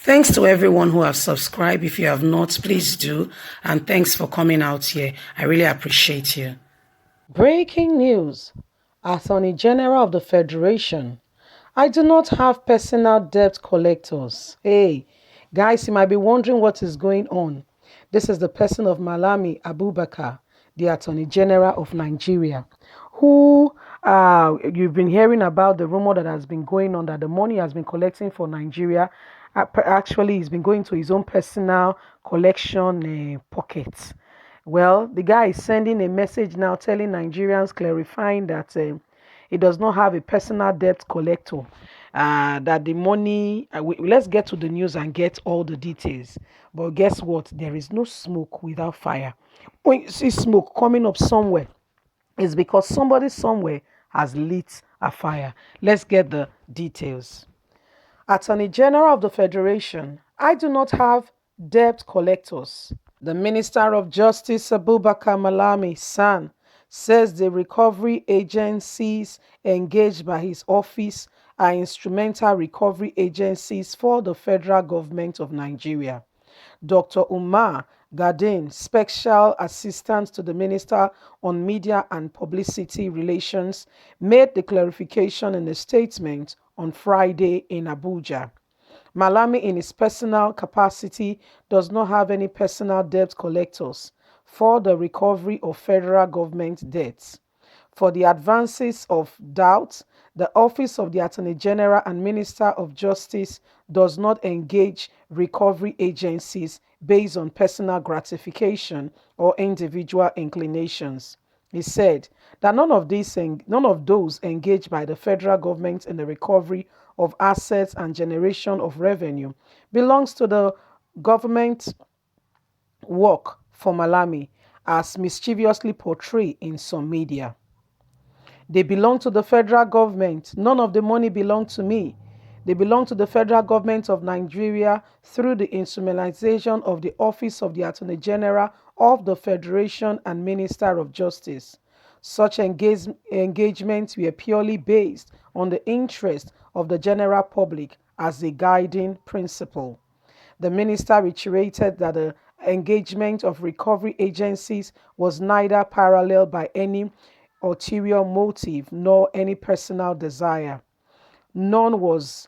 Thanks to everyone who have subscribed. If you have not, please do. And thanks for coming out here. I really appreciate you. Breaking news. Attorney General of the Federation. I do not have personal debt collectors. Hey, guys, you might be wondering what is going on. This is the person of Malami Abubakar, the Attorney General of Nigeria, who you've been hearing about the rumor that has been going on that the money has been collecting for Nigeria. Actually, he's been going to his own personal collection pockets. Well, the guy is sending a message now telling Nigerians, clarifying that he does not have a personal debt collector. That the money, let's get to the news and get all the details. But guess what? There is no smoke without fire. When you see smoke coming up somewhere, it's because somebody somewhere has lit a fire. Let's get the details. Attorney General of the Federation, I do not have debt collectors. The Minister of Justice Abubakar Malami San says the recovery agencies engaged by his office are instrumental recovery agencies for the federal government of Nigeria. Dr. Umar Gadin, Special Assistant to the Minister on Media and Publicity Relations, made the clarification in a statement on Friday in Abuja. Malami, in his personal capacity, does not have any personal debt collectors for the recovery of federal government debts. For the advances of doubt, the Office of the Attorney General and Minister of Justice does not engage recovery agencies based on personal gratification or individual inclinations. He said that none of those engaged by the federal government in the recovery of assets and generation of revenue belongs to the government work for Malami, as mischievously portrayed in some media. They belong to the federal government. None of the money belonged to me. They belong to the federal government of Nigeria through the instrumentalization of the Office of the Attorney General of the Federation and Minister of Justice. Such engagements were purely based on the interest of the general public as a guiding principle. The minister reiterated that the engagement of recovery agencies was neither paralleled by any ulterior motive nor any personal desire. None was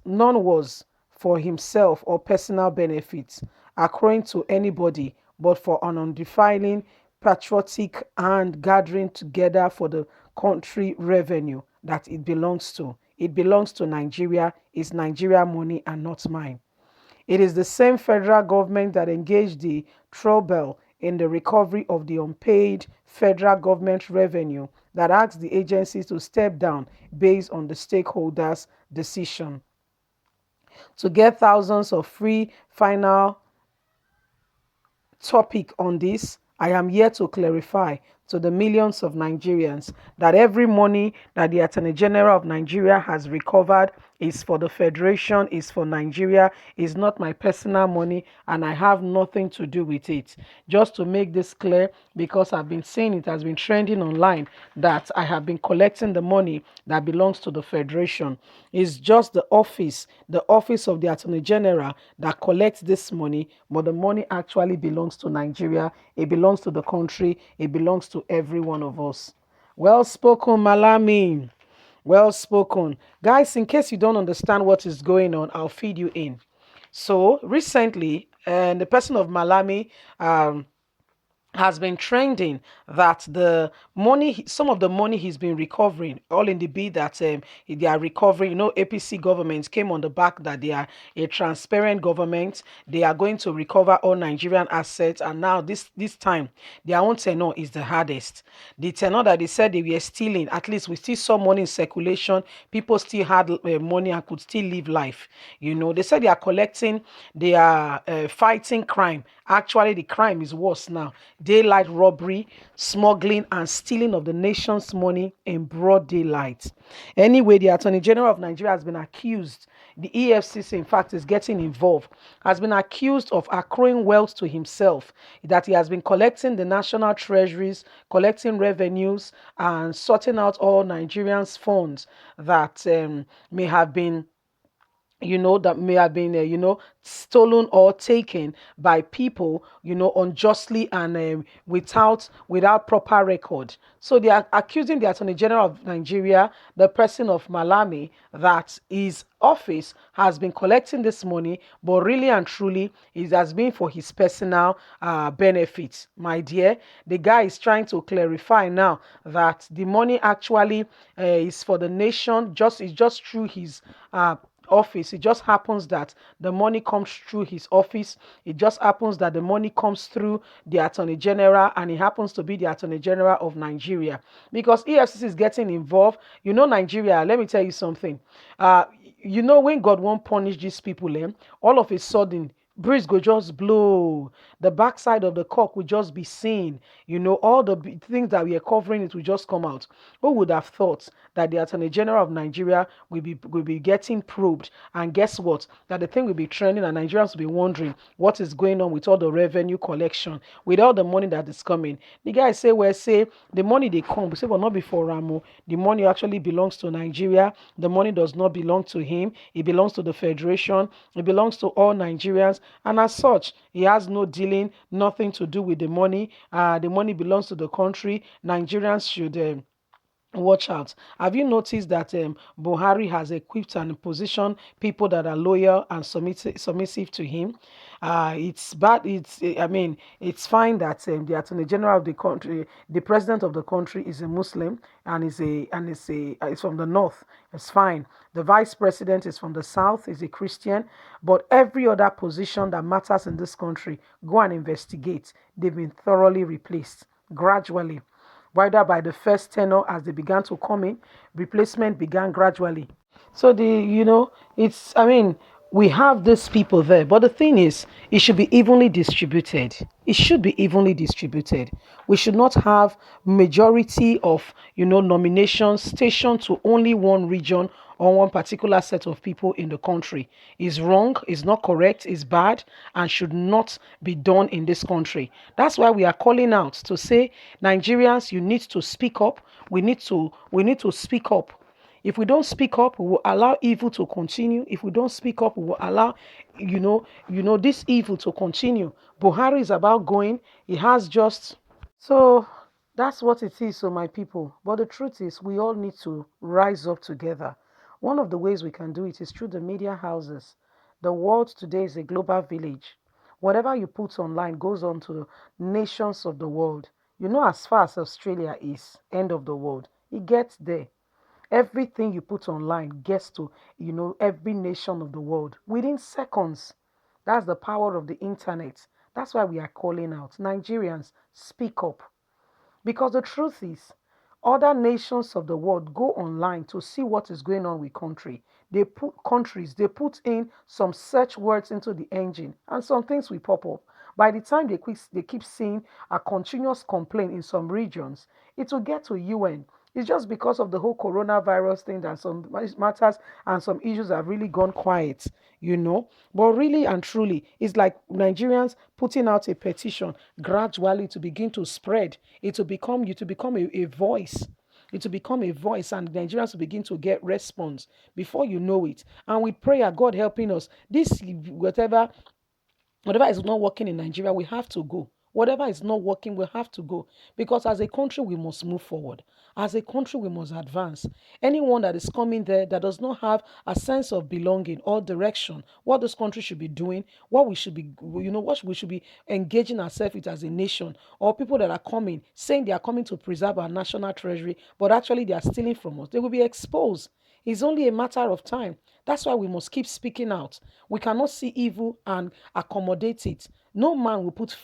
none was for himself or personal benefits accruing to anybody, but for an undefiling patriotic and gathering together for the country revenue that it belongs to. It belongs to Nigeria. It's Nigeria money and not mine. It is the same federal government that engaged the trouble in the recovery of the unpaid federal government revenue that asked the agencies to step down based on the stakeholders' decision. To get thousands of free final topic on this, I am here to clarify to the millions of Nigerians that every money that the Attorney General of Nigeria has recovered is for the Federation, is for Nigeria, is not my personal money, and I have nothing to do with it. Just to make this clear, because I've been saying it has been trending online that I have been collecting the money that belongs to the Federation. It's just the office of the Attorney General that collects this money, but the money actually belongs to Nigeria. It belongs to the country. It belongs to every one of us. Well spoken, Malami. Well spoken. Guys, in case you don't understand what is going on, I'll feed you in. So recently, the person of Malami has been trending that the money, some of the money he's been recovering, all in the bid that they are recovering. You know, APC governments came on the back that they are a transparent government. They are going to recover all Nigerian assets, and now this time their own tenor is the hardest. The tenor that they said they were stealing, at least we still saw money in circulation. People still had money and could still live life. You know, they said they are collecting, they are fighting crime. Actually, the crime is worse now. Daylight robbery, smuggling, and stealing of the nation's money in broad daylight. Anyway, the Attorney General of Nigeria has been accused, the EFCC, in fact, is getting involved, has been accused of accruing wealth to himself, that he has been collecting the national treasuries, collecting revenues, and sorting out all Nigerians' funds that may have been that may have been, stolen or taken by people, unjustly and without proper record. So they are accusing the Attorney General of Nigeria, the person of Malami, that his office has been collecting this money, but really and truly it has been for his personal benefit. My dear, the guy is trying to clarify now that the money actually is for the nation. It's just through his office. It just happens that the money comes through his office. It just happens that the money comes through the Attorney General, and it happens to be the Attorney General of Nigeria. Because EFCC is getting involved. Nigeria, let me tell you something. When God won't punish these people, all of a sudden, breeze go just blow, the backside of the cock will just be seen, all the things that we are covering, it will just come out. Who would have thought that the Attorney General of Nigeria will be getting probed, and guess what, that the thing will be trending, and Nigerians will be wondering what is going on with all the revenue collection, with all the money that is coming. The guy say, well, say the money they come, we say, well, not before Ramo, the money actually belongs to Nigeria. The money does not belong to him. It belongs to the Federation. It belongs to all Nigerians. And as such, he has no dealing, nothing to do with the money. The money belongs to the country. Nigerians should watch out. Have you noticed that Buhari has equipped and positioned people that are loyal and submissive to him? It's bad. It's fine that the Attorney General of the country, the president of the country, is a Muslim and is from the north. It's fine. The vice president is from the south, is a Christian. But every other position that matters in this country, go and investigate. They've been thoroughly replaced gradually, whether by the first tenor as they began to come in, replacement began gradually. So we have these people there, but the thing is, it should be evenly distributed. It should be evenly distributed. We should not have majority of, nominations stationed to only one region or one particular set of people in the country. Is wrong, is not correct, is bad, and should not be done in this country. That's why we are calling out to say, Nigerians, you need to speak up. We need to speak up. If we don't speak up, we will allow evil to continue. If we don't speak up, we will allow, this evil to continue. Buhari is about going. He has just. So that's what it is, so my people. But the truth is, we all need to rise up together. One of the ways we can do it is through the media houses. The world today is a global village. Whatever you put online goes on to the nations of the world. As far as Australia is, end of the world, it gets there. Everything you put online gets to, every nation of the world within seconds. That's the power of the internet. That's why we are calling out. Nigerians, speak up. Because the truth is, other nations of the world go online to see what is going on with they put in some search words into the engine, and some things will pop up. By the time they keep seeing a continuous complaint in some regions, it will get to UN. It's just because of the whole coronavirus thing that some matters and some issues have really gone quiet. But really and truly, it's like Nigerians putting out a petition gradually to begin to spread. It will become you to become a voice. It will become a voice, and Nigerians will begin to get response before you know it. And with prayer, God helping us, this whatever is not working in Nigeria, we have to go. Whatever is not working, we have to go. Because as a country, we must move forward. As a country, we must advance. Anyone that is coming there that does not have a sense of belonging or direction, what this country should be doing, what we should be engaging ourselves with as a nation, or people that are coming, saying they are coming to preserve our national treasury, but actually they are stealing from us, they will be exposed. It's only a matter of time. That's why we must keep speaking out. We cannot see evil and accommodate it. No man will put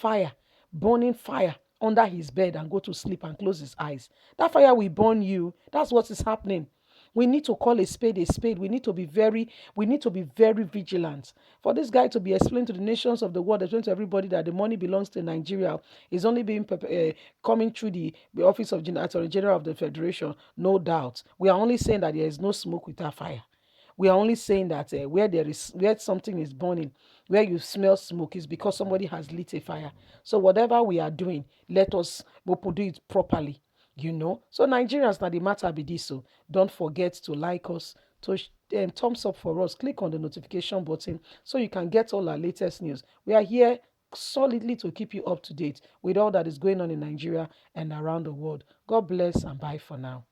burning fire, under his bed and go to sleep and close his eyes. That fire will burn you. That's what is happening. We need to call a spade a spade. We need to be very vigilant. For this guy to be explaining to the nations of the world, explaining to everybody that the money belongs to Nigeria, is only being coming through the office of Attorney General of the Federation. No doubt. We are only saying that there is no smoke without fire. We are only saying that where something is burning, where you smell smoke, is because somebody has lit a fire. So whatever we are doing, let us do it properly. So Nigerians, now the matter be this. So don't forget to like us, to thumbs up for us, click on the notification button so you can get all our latest news. We are here solidly to keep you up to date with all that is going on in Nigeria and around the world. God bless and bye for now.